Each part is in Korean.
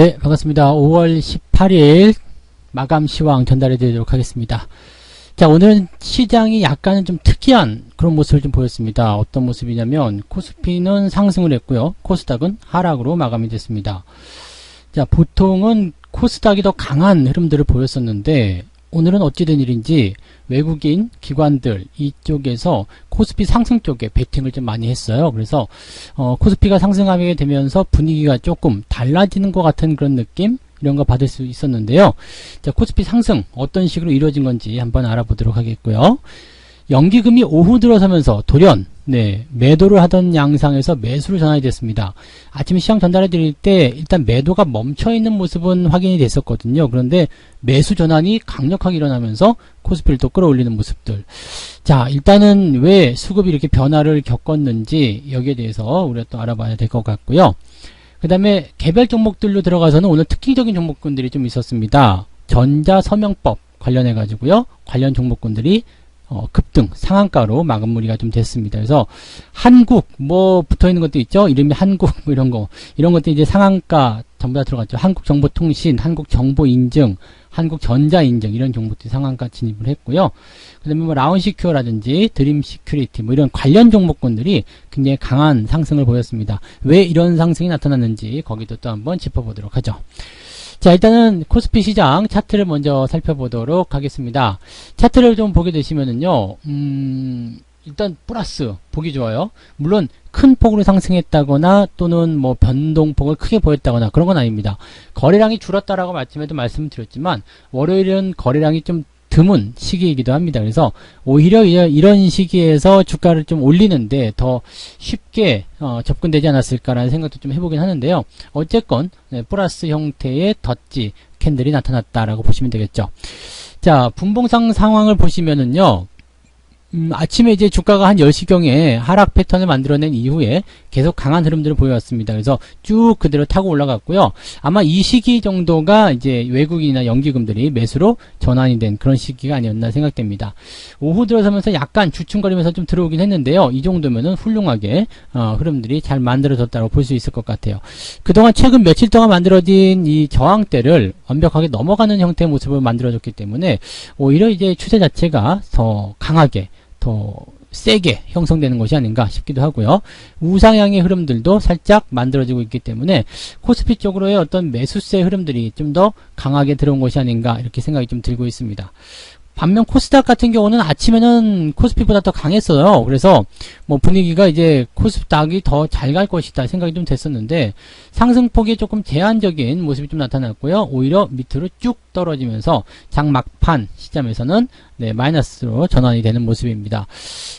네, 반갑습니다. 5월 18일 마감 시황 전달해 드리도록 하겠습니다. 자, 오늘은 시장이 약간은 좀 특이한 그런 모습을 좀 보였습니다. 어떤 모습이냐면 코스피는 상승을 했고요. 코스닥은 하락으로 마감이 됐습니다. 자, 보통은 코스닥이 더 강한 흐름들을 보였었는데 오늘은 어찌된 일인지 외국인 기관들 이쪽에서 코스피 상승 쪽에 베팅을 좀 많이 했어요. 그래서 코스피가 상승하게 되면서 분위기가 조금 달라지는 것 같은 그런 느낌 이런 거 받을 수 있었는데요. 자, 코스피 상승 어떤 식으로 이루어진 건지 한번 알아보도록 하겠고요. 연기금이 오후 들어서면서 돌연 매도를 하던 양상에서 매수로 전환이 됐습니다. 아침 시장 전달해 드릴 때 일단 매도가 멈춰 있는 모습은 확인이 됐었거든요. 그런데 매수 전환이 강력하게 일어나면서 코스피를 또 끌어올리는 모습들. 자, 일단은 왜 수급이 이렇게 변화를 겪었는지 여기에 대해서 우리가 또 알아봐야 될 것 같고요. 그 다음에 개별 종목들로 들어가서는 오늘 특징적인 종목군들이 좀 있었습니다. 전자서명법 관련해 가지고요. 관련 종목군들이 급등 상한가로 마감무리가 좀 됐습니다. 그래서 한국 뭐 붙어있는 것도 있죠. 이름이 한국 뭐 이런 것도 이제 상한가 전부 다 들어갔죠. 한국정보통신, 한국정보인증, 한국전자인증 이런 종목들이 상한가 진입을 했고요. 그 다음에 뭐 라운시큐어라든지 드림시큐리티 뭐 이런 관련 종목군들이 굉장히 강한 상승을 보였습니다. 왜 이런 상승이 나타났는지 거기도 또 한번 짚어보도록 하죠. 자, 일단은 코스피 시장 차트를 먼저 살펴보도록 하겠습니다. 차트를 좀 보게 되시면은요, 일단 플러스 보기 좋아요. 물론 큰 폭으로 상승했다거나 또는 뭐 변동폭을 크게 보였다거나 그런 건 아닙니다. 거래량이 줄었다라고 아침에도 말씀드렸지만 월요일은 거래량이 좀 드문 시기이기도 합니다. 그래서 오히려 이런 시기에서 주가를 좀 올리는데 더 쉽게 접근되지 않았을까라는 생각도 좀 해보긴 하는데요. 어쨌건 플러스 형태의 덧지 캔들이 나타났다라고 보시면 되겠죠. 자, 분봉상 상황을 보시면은요. 아침에 이제 주가가 한 10시경에 하락 패턴을 만들어낸 이후에 계속 강한 흐름들을 보여왔습니다. 그래서 쭉 그대로 타고 올라갔고요. 아마 이 시기 정도가 이제 외국인이나 연기금들이 매수로 전환이 된 그런 시기가 아니었나 생각됩니다. 오후 들어서면서 약간 주춤거리면서 좀 들어오긴 했는데요. 이 정도면은 훌륭하게 흐름들이 잘 만들어졌다고 볼 수 있을 것 같아요. 그동안 최근 며칠 동안 만들어진 이 저항대를 완벽하게 넘어가는 형태의 모습을 만들어줬기 때문에 오히려 이제 추세 자체가 더 강하게 더 세게 형성되는 것이 아닌가 싶기도 하고요. 우상향의 흐름들도 살짝 만들어지고 있기 때문에 코스피 쪽으로의 어떤 매수세 흐름들이 좀 더 강하게 들어온 것이 아닌가 이렇게 생각이 좀 들고 있습니다. 반면 코스닥 같은 경우는 아침에는 코스피보다 더 강했어요. 그래서 뭐 분위기가 이제 코스닥이 더 잘 갈 것이다 생각이 좀 됐었는데 상승폭이 조금 제한적인 모습이 좀 나타났고요. 오히려 밑으로 쭉 떨어지면서 장 막판 시점에서는 마이너스로 전환이 되는 모습입니다.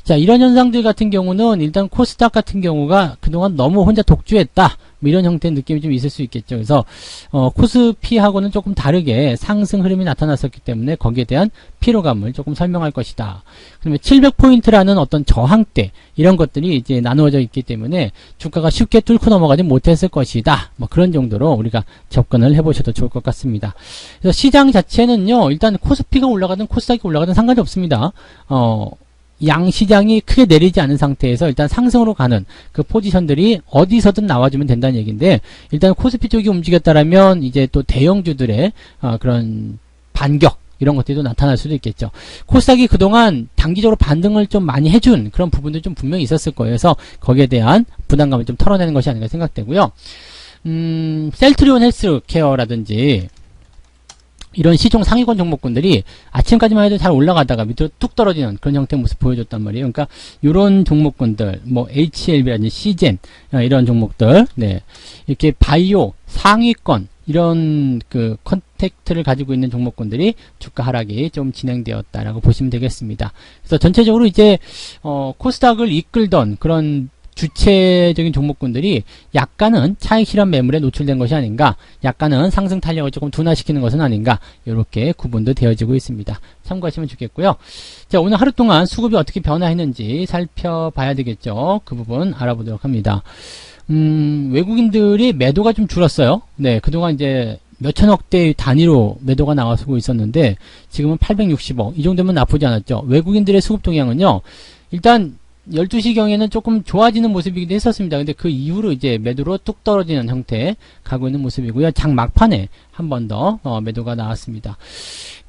자, 이런 현상들 같은 경우는 일단 코스닥 같은 경우가 그동안 너무 혼자 독주했다. 뭐 이런 형태의 느낌이 좀 있을 수 있겠죠. 그래서 코스피하고는 조금 다르게 상승 흐름이 나타났었기 때문에 거기에 대한 피로감을 조금 설명할 것이다. 그러면 700포인트라는 어떤 저항대 이런 것들이 이제 나누어져 있기 때문에 주가가 쉽게 뚫고 넘어가지 못했을 것이다. 뭐 그런 정도로 우리가 접근을 해보셔도 좋을 것 같습니다. 그래서 시장 자체는요, 일단 코스피가 올라가든 코스닥이 올라가든 상관이 없습니다. 양시장이 크게 내리지 않은 상태에서 일단 상승으로 가는 그 포지션들이 어디서든 나와주면 된다는 얘기인데, 일단 코스피 쪽이 움직였다라면 이제 또 대형주들의 그런 반격 이런 것들이 또 나타날 수도 있겠죠. 코스닥이 그동안 단기적으로 반등을 좀 많이 해준 그런 부분도 좀 분명히 있었을 거예요. 그래서 거기에 대한 부담감을 좀 털어내는 것이 아닌가 생각되고요. 셀트리온 헬스케어라든지 이런 시종 상위권 종목군들이 아침까지만 해도 잘 올라가다가 밑으로 뚝 떨어지는 그런 형태의 모습 보여줬단 말이에요. 그러니까 이런 종목군들, 뭐 HLB라든지 시젠 이런 종목들, 이렇게 바이오 상위권 이런 그 컨택트를 가지고 있는 종목군들이 주가 하락이 좀 진행되었다라고 보시면 되겠습니다. 그래서 전체적으로 이제 코스닥을 이끌던 그런 주체적인 종목군들이 약간은 차익 실현 매물에 노출된 것이 아닌가, 약간은 상승 탄력을 조금 둔화시키는 것은 아닌가, 이렇게 구분도 되어지고 있습니다. 참고하시면 좋겠고요. 자, 오늘 하루 동안 수급이 어떻게 변화했는지 살펴봐야 되겠죠. 그 부분 알아보도록 합니다. 외국인들이 매도가 좀 줄었어요. 그동안 이제 몇천억대 단위로 매도가 나와서 있었는데 지금은 860억 이 정도면 나쁘지 않았죠. 외국인들의 수급 동향은요, 일단 12시경에는 조금 좋아지는 모습이기도 했었습니다. 근데 그 이후로 이제 매도로 뚝 떨어지는 형태 가고 있는 모습이고요. 장 막판에 한 번 더 매도가 나왔습니다.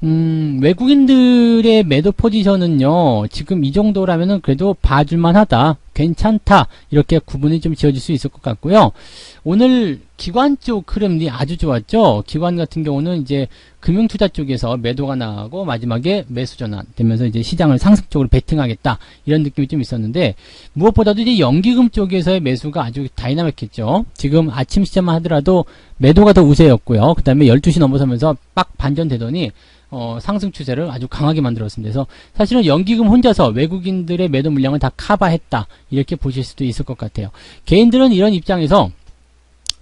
외국인들의 매도 포지션은요, 지금 이 정도라면은 그래도 봐줄만 하다, 괜찮다, 이렇게 구분이 좀 지어질 수 있을 것 같고요. 오늘 기관 쪽 흐름이 아주 좋았죠. 기관 같은 경우는 이제 금융투자 쪽에서 매도가 나가고 마지막에 매수 전환되면서 이제 시장을 상승적으로 베팅하겠다, 이런 느낌이 좀 있었는데, 무엇보다도 이제 연기금 쪽에서의 매수가 아주 다이나믹했죠. 지금 아침 시장만 하더라도 매도가 더 우세였고요. 그 다음에 12시 넘어서면서 빡 반전되더니 상승 추세를 아주 강하게 만들었습니다. 그래서 사실은 연기금 혼자서 외국인들의 매도 물량을 다 커버했다, 이렇게 보실 수도 있을 것 같아요. 개인들은 이런 입장에서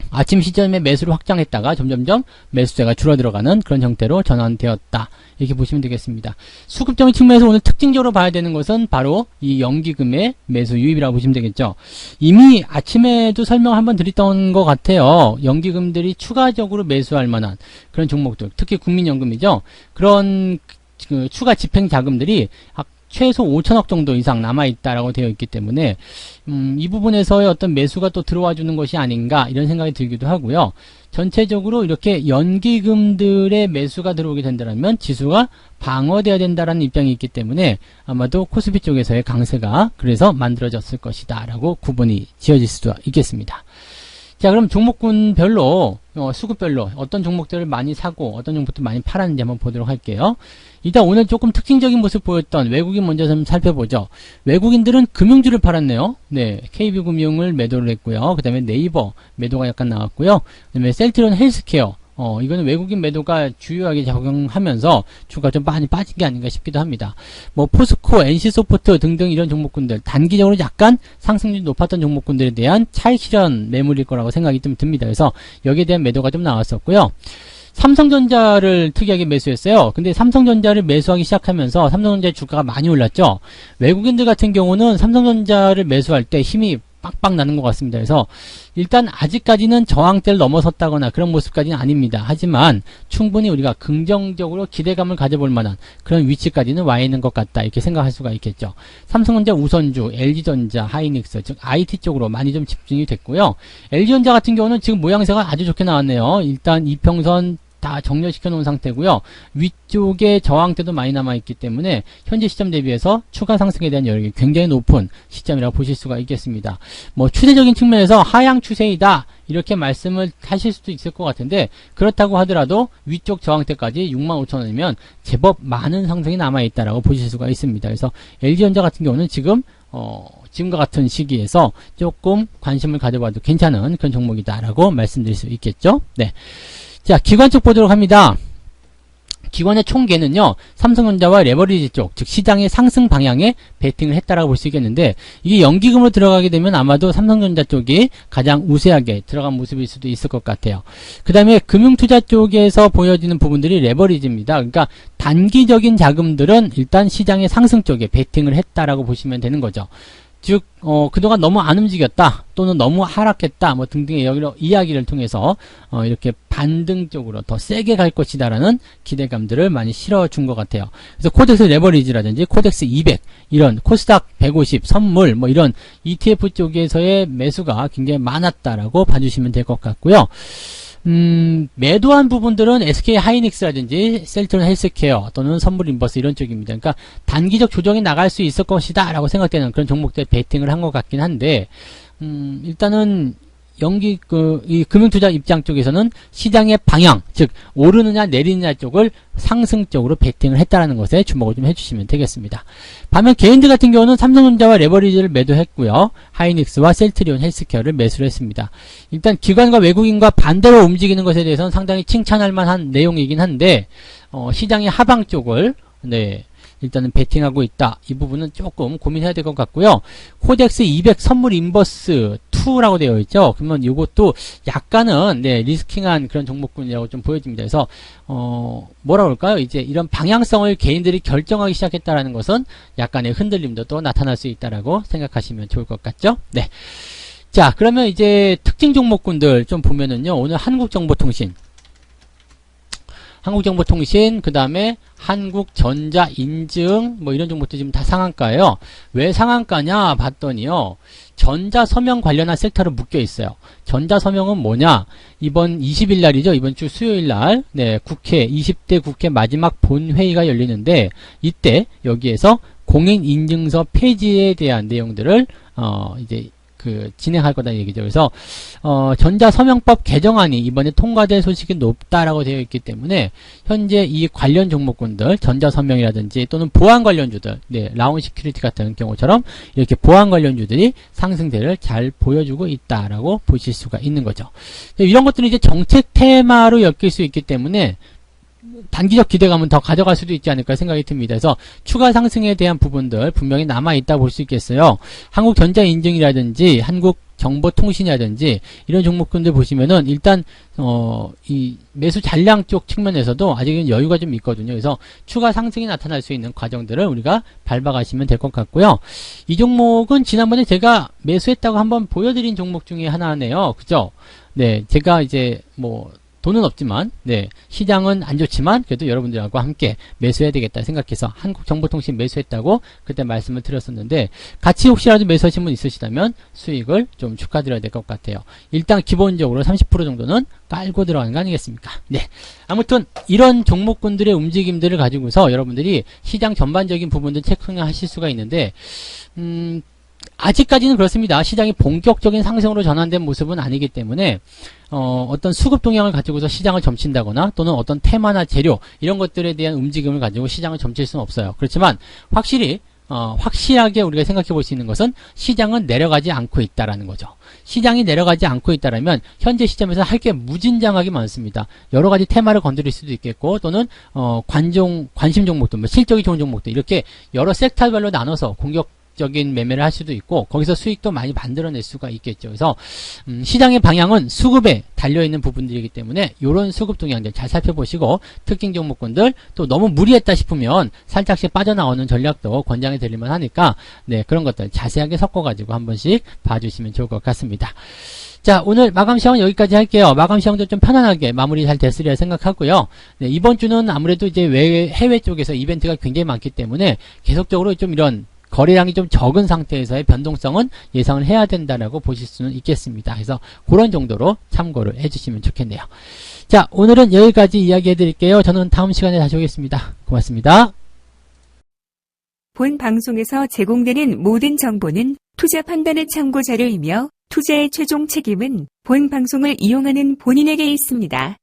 아침 시점에 매수를 확장했다가 점점점 매수세가 줄어들어가는 그런 형태로 전환되었다, 이렇게 보시면 되겠습니다. 수급적인 측면에서 오늘 특징적으로 봐야 되는 것은 바로 이 연기금의 매수 유입이라고 보시면 되겠죠. 이미 아침에도 설명 한번 드렸던 것 같아요. 연기금들이 추가적으로 매수할 만한 그런 종목들, 특히 국민연금이죠. 그런 그 추가 집행 자금들이 최소 5천억 정도 이상 남아있다라고 되어 있기 때문에 이 부분에서의 어떤 매수가 또 들어와 주는 것이 아닌가, 이런 생각이 들기도 하고요. 전체적으로 이렇게 연기금들의 매수가 들어오게 된다면 지수가 방어되어야 된다라는 입장이 있기 때문에 아마도 코스피 쪽에서의 강세가 그래서 만들어졌을 것이다 라고 구분이 지어질 수도 있겠습니다. 자, 그럼 종목군별로 수급별로 어떤 종목들을 많이 사고 어떤 종목들을 많이 팔았는지 한번 보도록 할게요. 일단 오늘 조금 특징적인 모습 보였던 외국인 먼저 좀 살펴보죠. 외국인들은 금융주를 팔았네요. 네, KB금융을 매도를 했고요. 그 다음에 네이버 매도가 약간 나왔고요. 그 다음에 셀트리온 헬스케어, 이거는 외국인 매도가 주요하게 작용하면서 주가 좀 많이 빠진 게 아닌가 싶기도 합니다. 뭐 포스코, NC소프트 등등 이런 종목군들, 단기적으로 약간 상승률이 높았던 종목군들에 대한 차익 실현 매물일 거라고 생각이 좀 듭니다. 그래서 여기에 대한 매도가 좀 나왔었고요. 삼성전자를 특이하게 매수했어요. 근데 삼성전자를 매수하기 시작하면서 삼성전자의 주가가 많이 올랐죠. 외국인들 같은 경우는 삼성전자를 매수할 때 힘이 빡빡 나는 것 같습니다. 그래서 일단 아직까지는 저항대를 넘어섰다거나 그런 모습까지는 아닙니다. 하지만 충분히 우리가 긍정적으로 기대감을 가져볼 만한 그런 위치까지는 와 있는 것 같다, 이렇게 생각할 수가 있겠죠. 삼성전자 우선주, LG전자, 하이닉스, 즉 IT 쪽으로 많이 좀 집중이 됐고요. LG전자 같은 경우는 지금 모양새가 아주 좋게 나왔네요. 일단 이평선 다 정렬시켜 놓은 상태고요. 위쪽에 저항대도 많이 남아있기 때문에 현재 시점 대비해서 추가 상승에 대한 여력이 굉장히 높은 시점이라고 보실 수가 있겠습니다. 뭐 추세적인 측면에서 하향 추세이다, 이렇게 말씀을 하실 수도 있을 것 같은데, 그렇다고 하더라도 위쪽 저항대까지 65,000원이면 제법 많은 상승이 남아있다라고 보실 수가 있습니다. 그래서 LG전자 같은 경우는 지금 지금과 같은 시기에서 조금 관심을 가져봐도 괜찮은 그런 종목이다라고 말씀드릴 수 있겠죠. 네. 자, 기관 쪽 보도록 합니다. 기관의 총계는요, 삼성전자와 레버리지 쪽, 즉 시장의 상승 방향에 베팅을 했다라고 볼 수 있겠는데, 이게 연기금으로 들어가게 되면 아마도 삼성전자 쪽이 가장 우세하게 들어간 모습일 수도 있을 것 같아요. 그 다음에 금융투자 쪽에서 보여지는 부분들이 레버리지입니다. 그러니까 단기적인 자금들은 일단 시장의 상승 쪽에 베팅을 했다라고 보시면 되는 거죠. 즉, 그동안 너무 안 움직였다, 또는 너무 하락했다, 뭐 등등의 이야기를 통해서, 이렇게 반등 쪽으로 더 세게 갈 것이다라는 기대감들을 많이 실어준 것 같아요. 그래서 코덱스 레버리지라든지 코덱스 200, 이런 코스닥 150, 선물, 뭐 이런 ETF 쪽에서의 매수가 굉장히 많았다라고 봐주시면 될 것 같고요. 매도한 부분들은 SK 하이닉스라든지 셀트리온 헬스케어 또는 선물 인버스 이런 쪽입니다. 그러니까 단기적 조정이 나갈 수 있을 것이다 라고 생각되는 그런 종목들 베팅을 한 것 같긴 한데, 일단은 이 금융투자 입장 쪽에서는 시장의 방향, 즉 오르느냐 내리느냐 쪽을 상승적으로 베팅을 했다라는 것에 주목을 좀 해주시면 되겠습니다. 반면 개인들 같은 경우는 삼성전자와 레버리지를 매도했고요. 하이닉스와 셀트리온 헬스케어를 매수를 했습니다. 일단 기관과 외국인과 반대로 움직이는 것에 대해서는 상당히 칭찬할 만한 내용이긴 한데, 시장의 하방 쪽을 일단은 베팅하고 있다, 이 부분은 조금 고민해야 될 것 같고요. 코덱스 200 선물 인버스 2라고 되어 있죠. 그러면 이것도 약간은 리스킹한 그런 종목군이라고 좀 보여집니다. 그래서 뭐라 그럴까요? 이제 이런 방향성을 개인들이 결정하기 시작했다라는 것은 약간의 흔들림도 또 나타날 수 있다라고 생각하시면 좋을 것 같죠? 네. 자, 그러면 이제 특징 종목군들 좀 보면은요, 오늘 한국정보통신 한국정보통신, 그 다음에 한국전자인증, 뭐 이런 종목도 지금 다 상한가예요. 왜 상한가냐 봤더니요. 전자서명 관련한 섹터로 묶여 있어요. 전자서명은 뭐냐? 이번 20일 날이죠. 이번 주 수요일 날, 네, 국회, 20대 국회 마지막 본회의가 열리는데, 이때 여기에서 공인인증서 폐지에 대한 내용들을, 이제, 진행할 거다 얘기죠. 그래서, 전자서명법 개정안이 이번에 통과될 소식이 높다라고 되어 있기 때문에, 현재 이 관련 종목군들, 전자서명이라든지 또는 보안 관련주들, 네, 라운 시큐리티 같은 경우처럼 이렇게 보안 관련주들이 상승세를 잘 보여주고 있다라고 보실 수가 있는 거죠. 이런 것들은 이제 정책 테마로 엮일 수 있기 때문에, 단기적 기대감은 더 가져갈 수도 있지 않을까 생각이 듭니다. 그래서 추가 상승에 대한 부분들 분명히 남아있다 볼 수 있겠어요. 한국전자인증이라든지 한국정보통신이라든지 이런 종목군들 보시면은 일단 이 매수 잔량 쪽 측면에서도 아직은 여유가 좀 있거든요. 그래서 추가 상승이 나타날 수 있는 과정들을 우리가 밟아가시면 될 것 같고요. 이 종목은 지난번에 제가 매수했다고 한번 보여드린 종목 중에 하나네요. 그죠? 네, 제가 이제 뭐 돈은 없지만, 네, 시장은 안 좋지만, 그래도 여러분들하고 함께 매수해야 되겠다 생각해서 한국정보통신 매수했다고 그때 말씀을 드렸었는데, 같이 혹시라도 매수하신 분 있으시다면 수익을 좀 축하드려야 될 것 같아요. 일단 기본적으로 30% 정도는 깔고 들어가는 거 아니겠습니까? 네. 아무튼, 이런 종목군들의 움직임들을 가지고서 여러분들이 시장 전반적인 부분들 체크하실 수가 있는데, 아직까지는 그렇습니다. 시장이 본격적인 상승으로 전환된 모습은 아니기 때문에 어떤 수급 동향을 가지고서 시장을 점친다거나 또는 어떤 테마나 재료 이런 것들에 대한 움직임을 가지고 시장을 점칠 수는 없어요. 그렇지만 확실하게 우리가 생각해 볼 수 있는 것은 시장은 내려가지 않고 있다라는 거죠. 시장이 내려가지 않고 있다라면 현재 시점에서 할 게 무진장하게 많습니다. 여러 가지 테마를 건드릴 수도 있겠고 또는 관심 종목들, 뭐 실적이 좋은 종목들 이렇게 여러 섹터별로 나눠서 적인 매매를 할 수도 있고 거기서 수익도 많이 만들어낼 수가 있겠죠. 그래서 시장의 방향은 수급에 달려있는 부분들이기 때문에 이런 수급 동향들 잘 살펴보시고 특징 종목군들 또 너무 무리했다 싶으면 살짝씩 빠져나오는 전략도 권장해 드릴만 하니까 네, 그런 것들 자세하게 섞어가지고 한 번씩 봐주시면 좋을 것 같습니다. 자, 오늘 마감 시황은 여기까지 할게요. 마감 시황도 좀 편안하게 마무리 잘 됐으리라 생각하고요. 네, 이번 주는 아무래도 이제 해외 쪽에서 이벤트가 굉장히 많기 때문에 계속적으로 좀 이런 거래량이 좀 적은 상태에서의 변동성은 예상을 해야 된다라고 보실 수는 있겠습니다. 그래서 그런 정도로 참고를 해주시면 좋겠네요. 자, 오늘은 여기까지 이야기해 드릴게요. 저는 다음 시간에 다시 오겠습니다. 고맙습니다. 본 방송에서 제공되는 모든 정보는 투자 판단의 참고 자료이며 투자의 최종 책임은 본 방송을 이용하는 본인에게 있습니다.